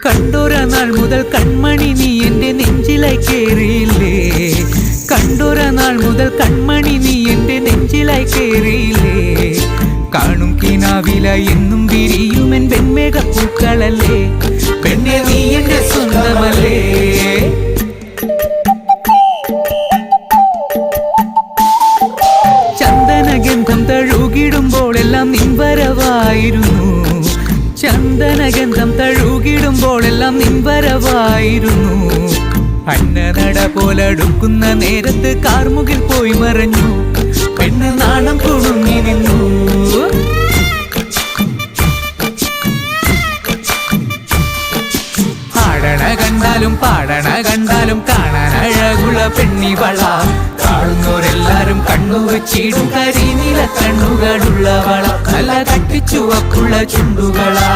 കണ്ടൊര നാൾ മുതൽ കൺമണി നീ എൻ്റെ നെഞ്ചിലായി കേറിയില്ലേ, കണ്ടൊര നാൾ മുതൽ കൺമണി നീ എൻ്റെ നെഞ്ചിലായി കേറിയില്ലേ. കാണും കിനാവില എന്നും വിരിയുമെൻ വെൺമേഘപ്പൂക്കളല്ലേ, പെണ്ണെ നീ എൻ്റെ സ്വന്തമല്ലേ. ചന്ദനഗന്ധം തഴുകിടുമ്പോഴെല്ലാം നിൻ വരവായിരുന്നു, ചന്ദനഗന്ധം തഴുകിടുമ്പോഴെല്ലാം നിൻ വരവായിരുന്നു. അന്നനട പോലടുക്കുന്ന നേരത്ത് കാർമുകിൽ പോയി മറഞ്ഞു, പെണ്ണ് നാണം കുടുങ്ങി നിന്നു. ആടണ കണ്ടാലും പാടണ കണ്ടാലും കാണാൻ അഴകുള്ള പെണ്ണിവള, കാണുന്നവരെല്ലാരും കണ്ണു വെച്ചിടും കരിനീല കണ്ണുകളുള്ളവള, നല്ല കട്ടിച്ചുവപ്പുള്ള ചുണ്ടുകളാ.